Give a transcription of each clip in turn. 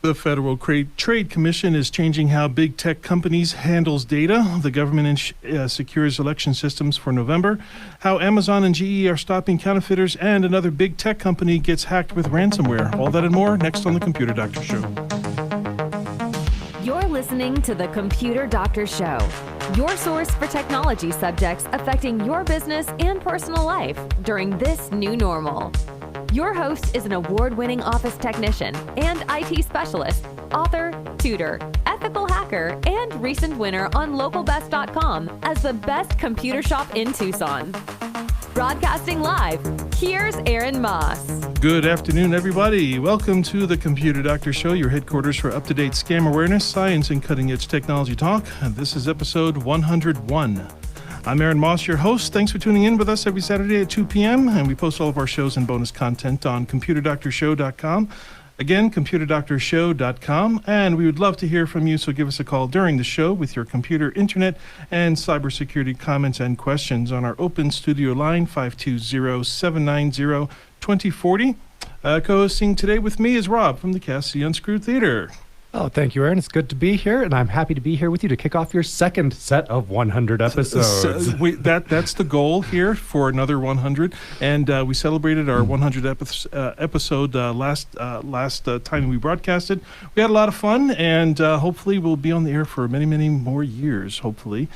The Federal Trade Commission is changing how big tech companies handles data. The government secures election systems for November. How Amazon and GE are stopping counterfeiters, and another big tech company gets hacked with ransomware. All that and more next on the Computer Doctor Show. You're listening to the Computer Doctor Show, your source for technology subjects affecting your business and personal life during this new normal. Your host is an award-winning office technician and IT specialist, author, tutor, ethical hacker, and recent winner on localbest.com as the best computer shop in Tucson. Broadcasting live, here's Aaron Moss. Good afternoon, everybody. Welcome to the Computer Doctor Show, your headquarters for up-to-date scam awareness, science, and cutting-edge technology talk. And this is episode 101. I'm Aaron Moss, your host. Thanks for tuning in with us every Saturday at 2 p.m. And we post all of our shows and bonus content on computerdoctorshow.com. Again, computerdoctorshow.com. And we would love to hear from you, so give us a call during the show with your computer, internet, and cybersecurity comments and questions on our open studio line, 520-790-2040. Co-hosting today with me is Rob from the Cassie Unscrewed Theater. Oh, thank you, Aaron. It's good to be here, and I'm happy to be here with you to kick off your second set of 100 episodes. That's the goal here for another 100, and we celebrated our 100th episode last time we broadcasted. We had a lot of fun, and hopefully we'll be on the air for many, many more years, hopefully.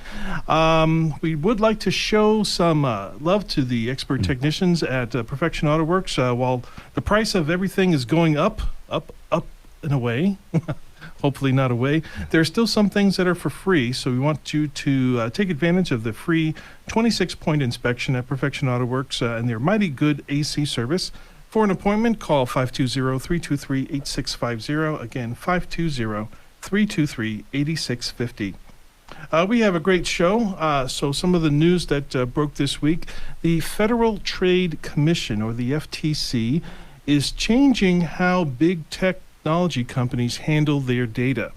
We would like to show some love to the expert technicians at Perfection Auto Works. While the price of everything is going up in a way, hopefully not away, there are still some things that are for free, so we want you to take advantage of the free 26-point inspection at Perfection Auto Works and their mighty good AC service. For an appointment, call 520-323-8650. Again, 520-323-8650. We have a great show. So some of the news that broke this week, the Federal Trade Commission, or the FTC, is changing how big technology companies handle their data.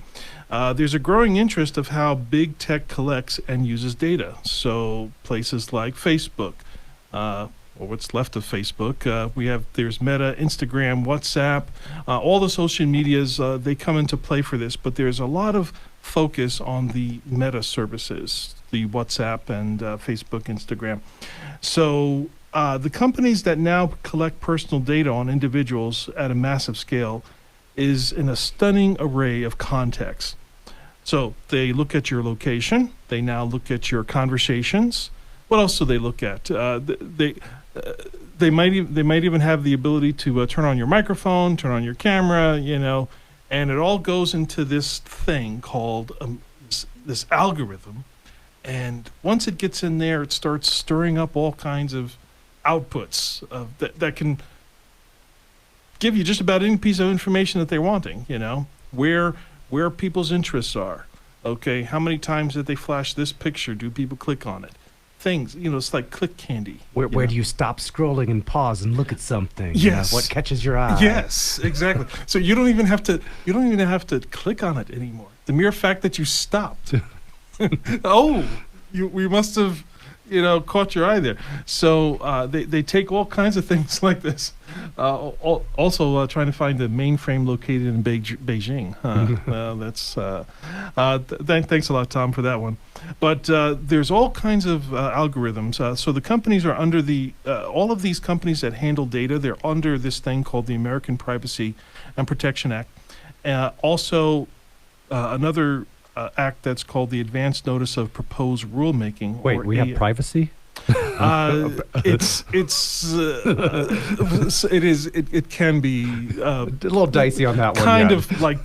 There's a growing interest of how big tech collects and uses data. So places like Facebook, or what's left of Facebook, there's Meta, Instagram, WhatsApp, all the social medias, they come into play for this, but there's a lot of focus on the Meta services, the WhatsApp and Facebook, Instagram. So the companies that now collect personal data on individuals at a massive scale is in a stunning array of contexts. So they look at your location. They now look at your conversations. What else do they look at? They might even have the ability to turn on your microphone, turn on your camera, and it all goes into this thing called this algorithm. And once it gets in there, it starts stirring up all kinds of outputs that can give you just about any piece of information that they're wanting, where people's interests are. Okay, how many times did they flash this picture? Do people click on it? Things, it's like click candy. Where do you stop scrolling and pause and look at something? Yes. What catches your eye? Yes, exactly. So you don't even have to click on it anymore. The mere fact that you stopped. We must have caught your eye there. So they take all kinds of things like this. Also trying to find the mainframe located in Beijing. Thanks a lot, Tom, for that one. But there's all kinds of algorithms. So the companies are under all of these companies that handle data, they're under this thing called the American Privacy and Protection Act. Also, another act that's called the Advance Notice of Proposed Rulemaking. Wait, we have privacy? It can be a little dicey on that one. Kind of like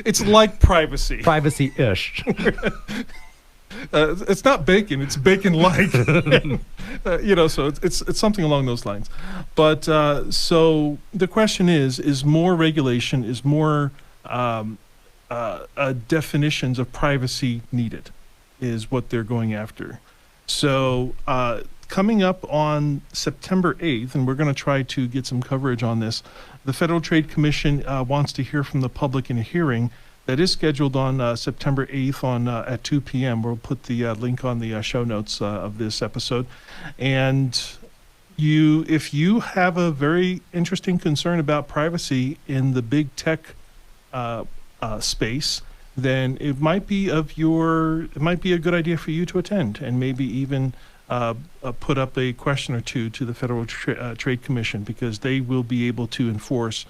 it's like privacy. Privacy-ish. It's not bacon; it's bacon-like. So it's something along those lines. But so the question is more regulation, is more definitions of privacy needed, is what they're going after. So coming up on September 8th, and we're going to try to get some coverage on this, the Federal Trade Commission wants to hear from the public in a hearing that is scheduled on September 8th at 2 p.m. We'll put the link on the show notes of this episode. And if you have a very interesting concern about privacy in the big tech space, then it might be a good idea for you to attend, and maybe even put up a question or two to the Federal Trade Commission, because they will be able to enforce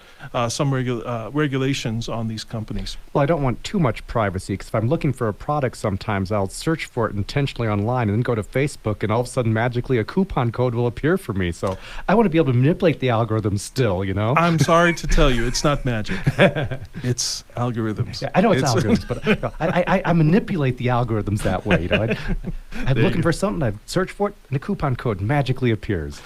some regulations on these companies. Well, I don't want too much privacy, because if I'm looking for a product, sometimes I'll search for it intentionally online and then go to Facebook, and all of a sudden, magically, a coupon code will appear for me. So I want to be able to manipulate the algorithm still, you know? I'm sorry to tell you, it's not magic. It's algorithms. Yeah, I know it's algorithms, but I manipulate the algorithms that way. You know, I'm looking for something, I search for it, and a coupon code magically appears.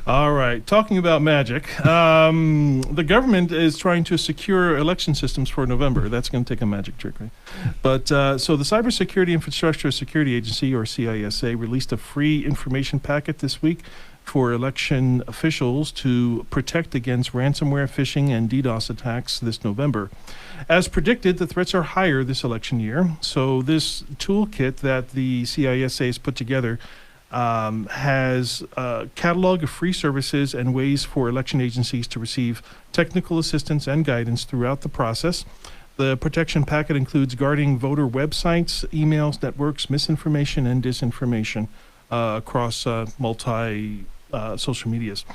All right. Talking about magic, the government is trying to secure election systems for November. That's going to take a magic trick, right? But so the Cybersecurity Infrastructure Security Agency, or CISA, released a free information packet this week for election officials to protect against ransomware, phishing, and DDoS attacks this November. As predicted, the threats are higher this election year. So this toolkit that the CISA has put together has a catalog of free services and ways for election agencies to receive technical assistance and guidance throughout the process. The protection packet includes guarding voter websites, emails, networks, misinformation, and disinformation across social medias.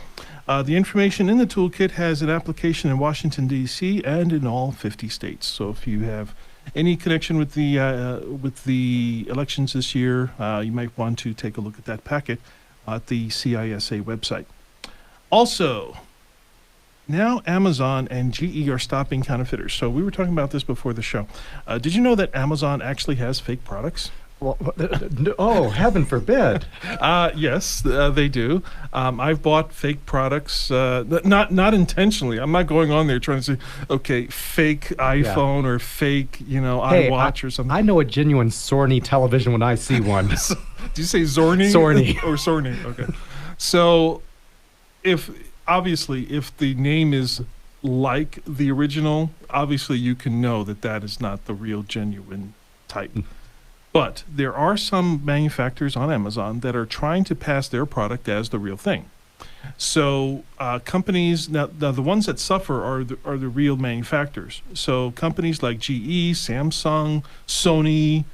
The information in the toolkit has an application in Washington, D.C. and in all 50 states. So if you have any connection with the elections this year, you might want to take a look at that packet at the CISA website. Also, now Amazon and GE are stopping counterfeiters. So we were talking about this before the show. Did you know that Amazon actually has fake products? Well, oh, heaven forbid. Yes, they do. I've bought fake products, not intentionally. I'm not going on there trying to say, okay, fake iPhone or fake, iWatch or something. I know a genuine Sony television when I see one. Do you say Zorny? Sorny. Or Sorny, okay. So if the name is like the original, obviously you can know that is not the real genuine type. But there are some manufacturers on Amazon that are trying to pass their product as the real thing. So companies, now the ones that suffer are the real manufacturers. So companies like GE, Samsung, Sony,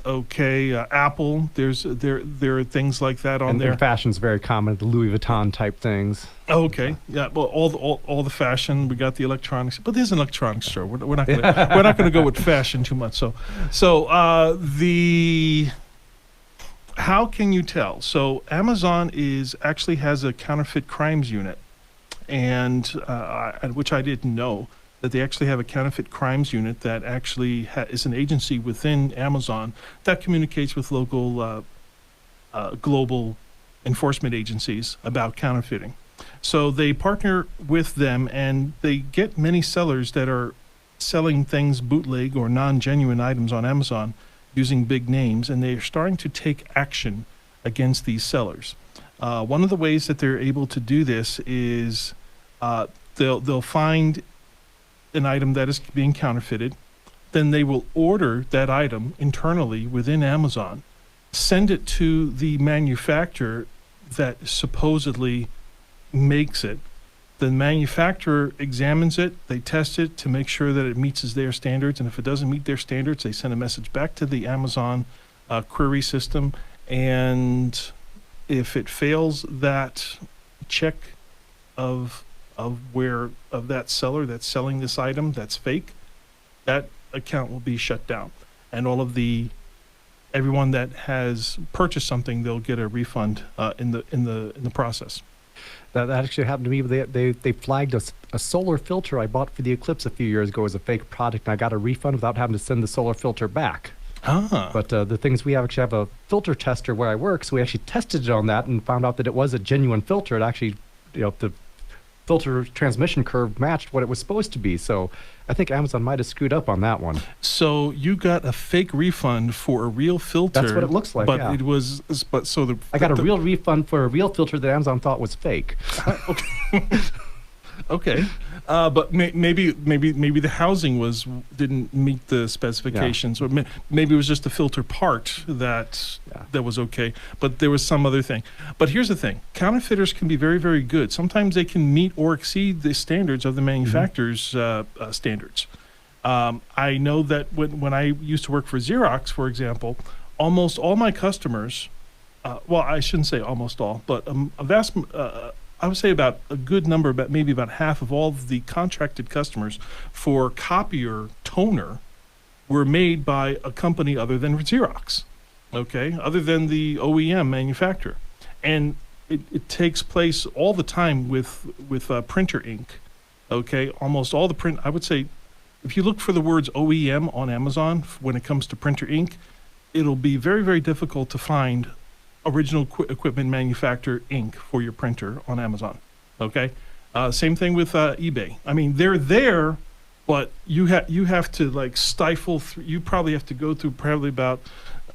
Apple, there are things like that on there. And fashion's very common, the Louis Vuitton type things. Okay, yeah. Well, all the fashion. We got the electronics, but there's an electronics show. We're not gonna go with fashion too much. So how can you tell? So Amazon actually has a counterfeit crimes unit, and which I didn't know that they actually have a counterfeit crimes unit that actually is an agency within Amazon that communicates with local global enforcement agencies about counterfeiting. So they partner with them, and they get many sellers that are selling things bootleg or non-genuine items on Amazon using big names, and they're starting to take action against these sellers. One of the ways that they're able to do this is they'll find an item that is being counterfeited, then they will order that item internally within Amazon, send it to the manufacturer that supposedly makes it. The manufacturer examines it, they test it to make sure that it meets their standards, and if it doesn't meet their standards, they send a message back to the Amazon query system, and if it fails that check of that seller that's selling this item that's fake, that account will be shut down, and everyone that has purchased something, they'll get a refund in the process. That actually happened to me. They flagged a solar filter I bought for the Eclipse a few years ago as a fake product, and I got a refund without having to send the solar filter back. But the things we actually have a filter tester where I work, so we actually tested it on that and found out that it was a genuine filter. It actually, the filter transmission curve matched what it was supposed to be. So I think Amazon might have screwed up on that one. So you got a fake refund for a real filter. That's what it looks like. But yeah. I got a real refund for a real filter that Amazon thought was fake. Okay. But maybe the housing didn't meet the specifications, or maybe it was just the filter part that was okay, but there was some other thing. But here's the thing: counterfeiters can be very, very good. Sometimes they can meet or exceed the standards of the manufacturer's standards. I know that when I used to work for Xerox, for example, almost all my customers, well, I shouldn't say almost all, but a vast, I would say about a good number, maybe about half of all of the contracted customers for copier toner were made by a company other than Xerox, okay, other than the OEM manufacturer. And it takes place all the time with printer ink, okay? Almost all the print, I would say, if you look for the words OEM on Amazon when it comes to printer ink, it'll be very, very difficult to find original equipment manufacturer ink for your printer on Amazon, okay? Same thing with eBay. I mean, they're there, but you have to like stifle, you probably have to go through probably about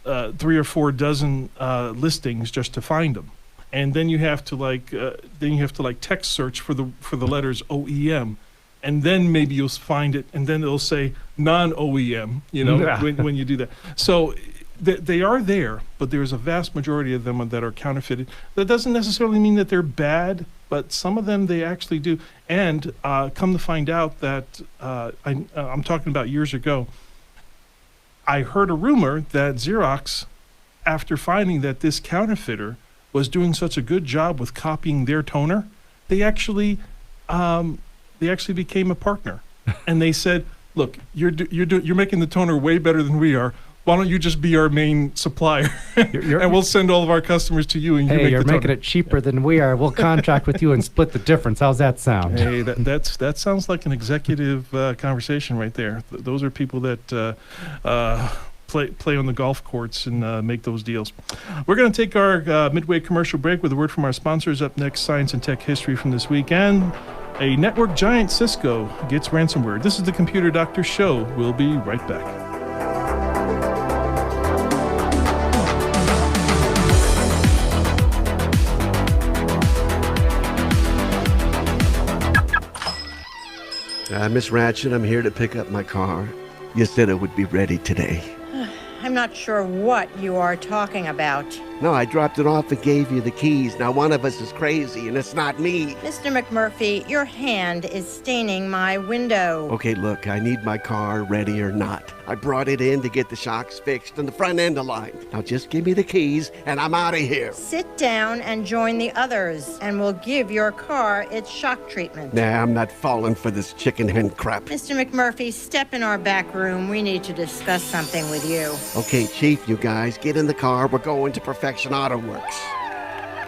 3 or 4 dozen listings just to find them. And then you have to text search for the letters OEM, and then maybe you'll find it, and then it'll say non-OEM, when you do that. So they are there, but there's a vast majority of them that are counterfeited. That doesn't necessarily mean that they're bad, but some of them they actually do. And come to find out that I'm talking about years ago, I heard a rumor that Xerox, after finding that this counterfeiter was doing such a good job with copying their toner, they actually became a partner, and they said, "Look, you're making the toner way better than we are. Why don't you just be our main supplier, and we'll send all of our customers to you, and you're making it cheaper than we are. We'll contract with you and split the difference. How's that sound?" Hey, that sounds like an executive conversation right there. Those are people that play on the golf courts and make those deals. We're going to take our midway commercial break with a word from our sponsors. Up next, science and tech history from this weekend. A network giant, Cisco, gets ransomware. This is the Computer Doctor Show. We'll be right back. Miss Ratchet, I'm here to pick up my car. You said it would be ready today. I'm not sure what you are talking about. No, I dropped it off and gave you the keys. Now one of us is crazy, and it's not me. Mr. McMurphy, your hand is staining my window. Okay, look, I need my car ready or not. I brought it in to get the shocks fixed and the front end aligned. Now just give me the keys, and I'm out of here. Sit down and join the others, and we'll give your car its shock treatment. Nah, I'm not falling for this chicken hen crap. Mr. McMurphy, step in our back room. We need to discuss something with you. Okay, Chief, you guys, get in the car. We're going to Perfection Auto Works.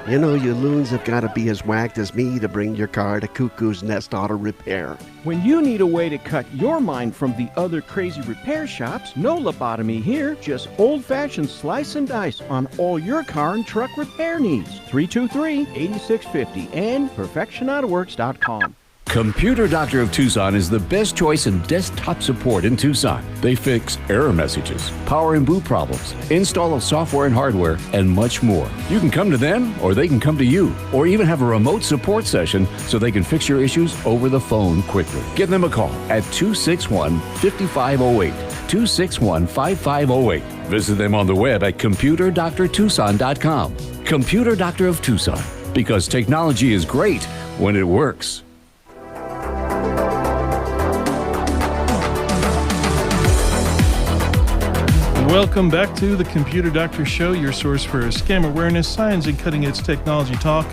You know, you loons have got to be as whacked as me to bring your car to Cuckoo's Nest Auto Repair. When you need a way to cut your mind from the other crazy repair shops, no lobotomy here, just old-fashioned slice and dice on all your car and truck repair needs. 323-8650 and perfectionautoworks.com. Computer Doctor of Tucson is the best choice in desktop support in Tucson. They fix error messages, power and boot problems, install of software and hardware, and much more. You can come to them, or they can come to you, or even have a remote support session so they can fix your issues over the phone quickly. Give them a call at 261-5508, 261-5508. Visit them on the web at computerdoctortucson.com. Computer Doctor of Tucson, because technology is great when it works. Welcome back to the Computer Doctor Show, your source for scam awareness, science, and cutting-edge technology talk.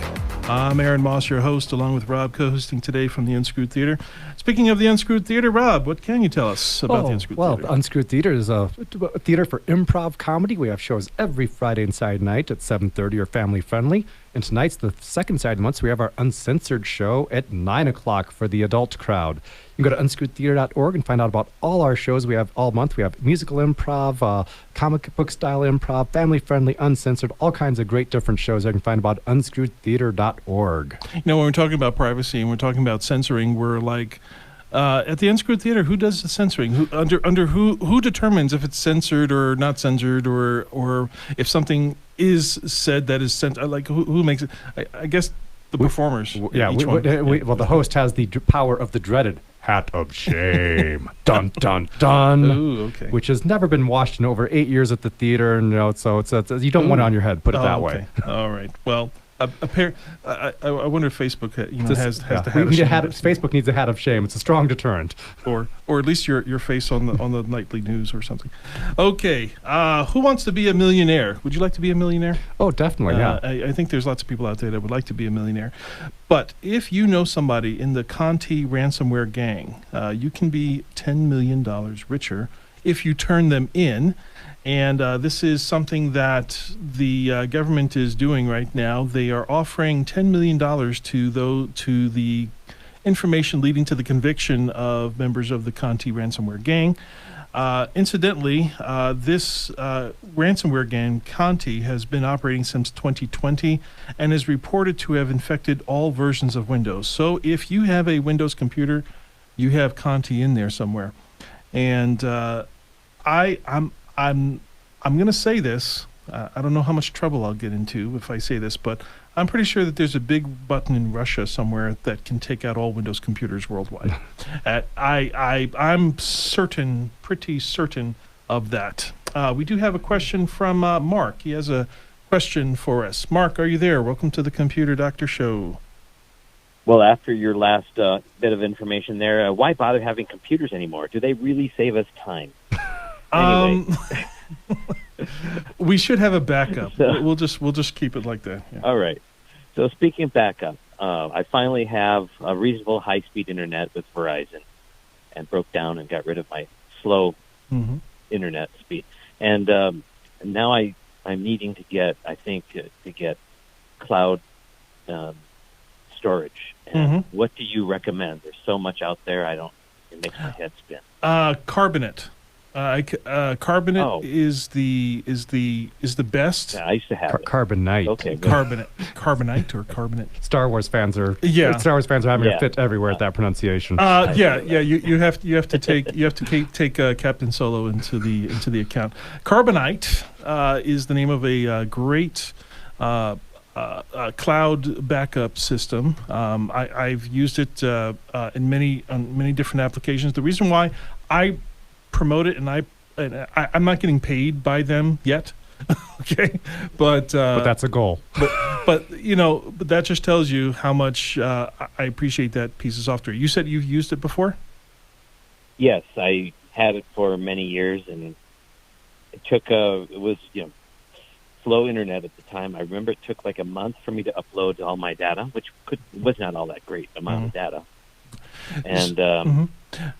I'm Aaron Moss, your host, along with Rob, co-hosting today from the Unscrewed Theater. Speaking of the Unscrewed Theater, Rob, what can you tell us about the Unscrewed Theater? Well, Unscrewed Theater is a theater for improv comedy. We have shows every Friday and Saturday night at 7:30 or family-friendly. And tonight's the second Saturday of the month, so we have our Uncensored show at 9 o'clock for the adult crowd. You can go to unscrewedtheater.org and find out about all our shows we have all month. We have musical improv, comic book style improv, family friendly, uncensored, all kinds of great different shows you can find about unscrewedtheater.org. You know, when we're talking about privacy and we're talking about censoring, we're like, at the Unscrewed Theater, who does the censoring? Who determines if it's censored or not censored, or if something is said that is censored? Like who makes it? I guess the performers. The host has the power of the dreaded hat of shame. Dun dun dun. Ooh, okay. Which has never been washed in over 8 years at the theater, and so it's you don't want it on your head. Put it that way. All right. Well, I wonder if Facebook has Yeah. the hat of We need a shame. hat of- Facebook needs a hat of shame. It's a strong deterrent. or at least your face on the nightly news or something. Okay, who wants to be a millionaire? Would you like to be a millionaire? Oh, definitely, yeah. I think there's lots of people out there that would like to be a millionaire. But if you know somebody in the Conti ransomware gang, you can be $10 million richer if you turn them in. And this is something that the government is doing right now. They are offering $10 million to the information leading to the conviction of members of the Conti ransomware gang. Incidentally, this ransomware gang, Conti, has been operating since 2020 and is reported to have infected all versions of Windows. So if you have a Windows computer, you have Conti in there somewhere. And I'm going to say this. I don't know how much trouble I'll get into if I say this, but I'm pretty sure that there's a big button in Russia somewhere that can take out all Windows computers worldwide. I'm pretty certain of that. We do have a question from Mark. He has a question for us. Mark, are you there? Welcome to the Computer Doctor Show. Well, after your last bit of information there, why bother having computers anymore? Do they really save us time? Anyway. We should have a backup. So- We'll just keep it like that. Yeah. All right. So speaking of backup, I finally have a reasonable high-speed internet with Verizon, and broke down and got rid of my slow internet speed. And now I'm needing to get, I think, to get cloud storage. And what do you recommend? There's so much out there. It makes my head spin. Carbonate. Carbonate is the best. Yeah, I used to have it. Carbonite. Okay. good. Carbonite or carbonate. Star Wars fans are having Yeah. a fit everywhere at that pronunciation. You have to take Captain Solo into the account. Carbonite is the name of a great cloud backup system. I've used it in many different applications. The reason why I promote it, and I'm not getting paid by them yet. Okay, but that's a goal. But that just tells you how much I appreciate that piece of software. You said you've used it before? Yes, I had it for many years, and it was slow internet at the time. I remember it took like a month for me to upload all my data, which was not all that great amount of data. And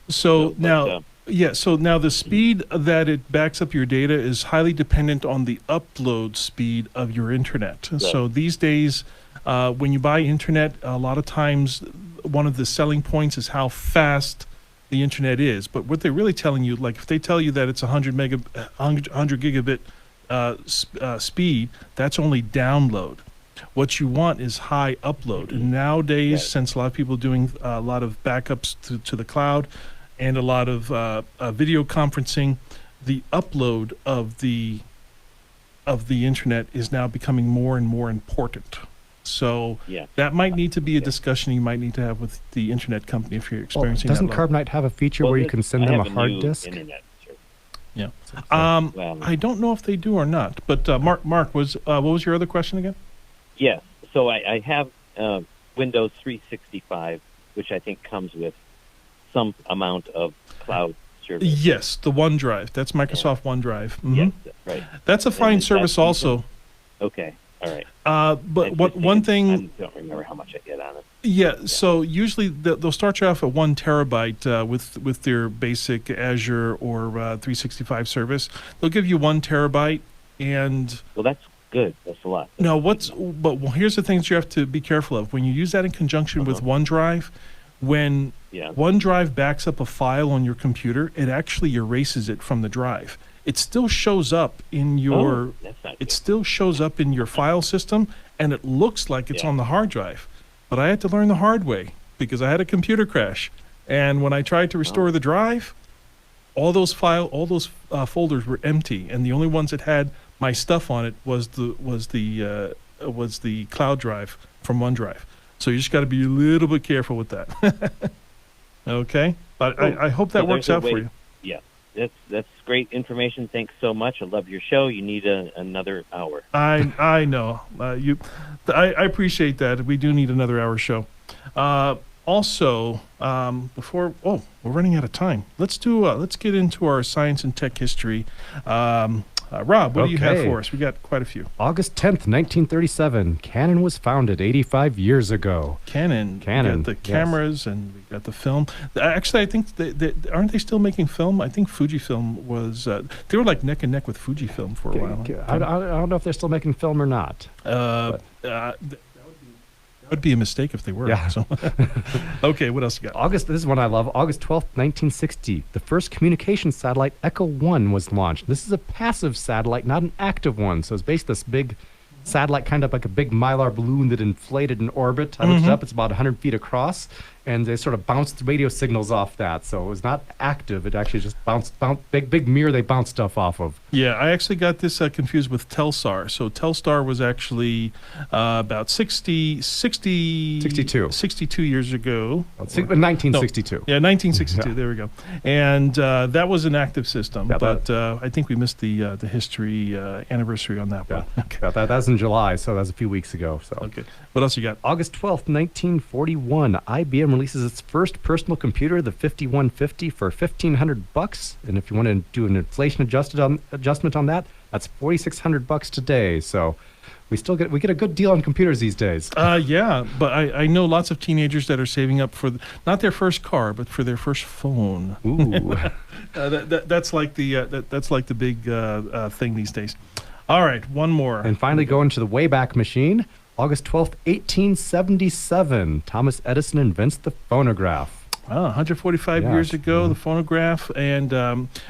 So now the speed that it backs up your data is highly dependent on the upload speed of your internet. Right. So these days, when you buy internet, a lot of times one of the selling points is how fast the internet is. But what they're really telling you, like if they tell you that it's 100 gigabit speed, that's only download. What you want is high upload. And nowadays, since a lot of people are doing a lot of backups to the cloud and a lot of video conferencing, the upload of the internet is now becoming more and more important. So that might need to be a discussion you might need to have with the internet company if you're experiencing doesn't that load. Carbonite have a feature where you can send them a hard disk? Internet, sure. Yeah. I don't know if they do or not. But Mark, what was your other question again? Yes. So I have Windows 365, which I think comes with some amount of cloud service. Yes, the OneDrive. That's Microsoft OneDrive. Yes, right. That's a fine service also. Okay. All right. But one thing... I don't remember how much I get on it. Yeah, so usually they'll start you off at 1 terabyte with their basic Azure or 365 service. They'll give you 1 terabyte, and well, that's good. That's a lot. No, here's the things you have to be careful of when you use that in conjunction with OneDrive. When OneDrive backs up a file on your computer, it actually erases it from the drive. It still shows up in your still shows up in your file system, and it looks like it's on the hard drive. But I had to learn the hard way because I had a computer crash, and when I tried to restore the drive, all those folders were empty, and the only ones that had my stuff on it was the cloud drive from OneDrive. So you just got to be a little bit careful with that. Okay, but I hope that works out for you. Yeah. that's great information. Thanks so much. I love your show. You need another hour. I know. I appreciate that. We do need another hour show. Also, we're running out of time. Let's get into our science and tech history. Rob, what do you have for us? We got quite a few. August 10th, 1937, Canon was founded 85 years ago. Canon. We got the cameras, and we got the film. Actually, I think aren't they still making film? I think Fujifilm was. They were like neck and neck with Fujifilm for a while. I don't know if they're still making film or not. That would be a mistake if they were. Yeah. So. Okay, what else you got? This is one I love. August 12th, 1960, the first communication satellite, Echo 1, was launched. This is a passive satellite, not an active one. So it's basically this big satellite, kind of like a big Mylar balloon that inflated in orbit. I looked it up. It's about 100 feet across, and they sort of bounced radio signals off that. So it was not active. It actually just bounced big mirror they bounced stuff off of. Yeah, I actually got this confused with Telstar. So Telstar was actually about 62 years ago. 1962. Yeah, 1962. Yeah. There we go. And that was an active system, but I think we missed the history anniversary on that one. Okay. Yeah, that's in July, so that's a few weeks ago. So. Okay. What else you got? August 12th, 1941, IBM releases its first personal computer, the 5150, for $1,500. And if you want to do an inflation adjustment on that, that's $4,600 today. So we get a good deal on computers these days. Yeah, but I know lots of teenagers that are saving up for not their first car, but for their first phone. Ooh, that's like the big thing these days. All right, one more. And finally, going to the Wayback Machine. August 12th, 1877, Thomas Edison invents the phonograph. 145 years ago, the phonograph, and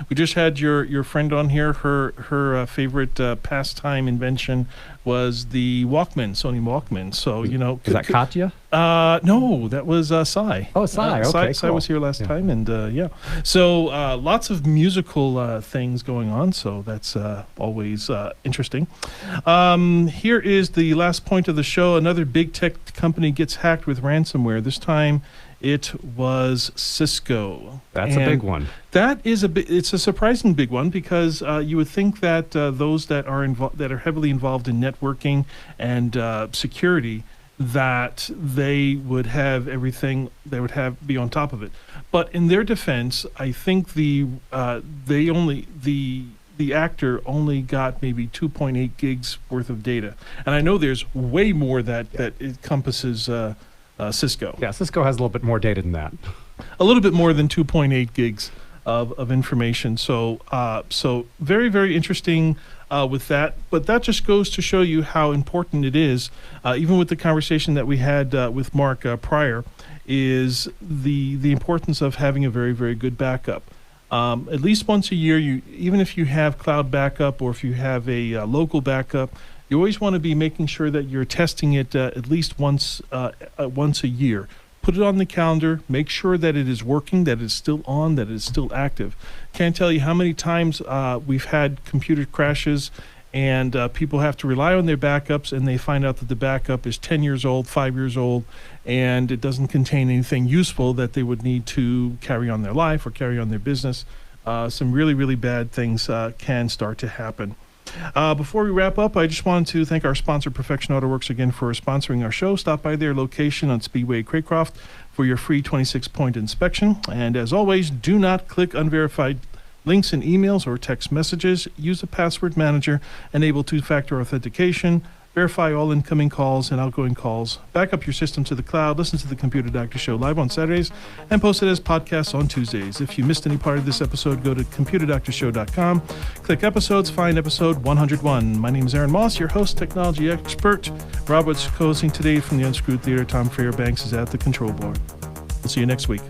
we just had your friend on here. Her favorite pastime invention was the Walkman, Sony Walkman. So is that Katya? No, that was Cy. Oh, Cy. Okay, Cy was here last time, and yeah. So lots of musical things going on. So that's always interesting. Here is the last point of the show. Another big tech company gets hacked with ransomware. This time, it was Cisco. That's a big one. That is it's a surprising big one, because you would think that those that are heavily involved in networking and security, that they would have everything. They would be on top of it. But in their defense, I think the actor only got maybe 2.8 gigs worth of data, and I know there's way more that encompasses. Cisco. Yeah, Cisco has a little bit more data than that. A little bit more than 2.8 gigs of information. So very, very interesting with that. But that just goes to show you how important it is, even with the conversation that we had with Mark prior, is the importance of having a very, very good backup. At least once a year, even if you have cloud backup or if you have a local backup, you always want to be making sure that you're testing it at least once a year. Put it on the calendar. Make sure that it is working, that it's still on, that it's still active. Can't tell you how many times we've had computer crashes and people have to rely on their backups, and they find out that the backup is 10 years old, 5 years old, and it doesn't contain anything useful that they would need to carry on their life or carry on their business. Some really, really bad things can start to happen. Before we wrap up, I just wanted to thank our sponsor, Perfection Auto Works, again for sponsoring our show. Stop by their location on Speedway Craycroft for your free 26-point inspection. And as always, do not click unverified links in emails or text messages. Use a password manager, enable two-factor authentication, verify all incoming calls and outgoing calls, back up your system to the cloud, listen to the Computer Doctor Show live on Saturdays, and post it as podcasts on Tuesdays. If you missed any part of this episode, go to computerdoctorshow.com, click episodes, find episode 101. My name is Aaron Moss, your host, technology expert. Robert's co-hosting today from the Unscrewed Theater. Tom Fairbanks is at the control board. We'll see you next week.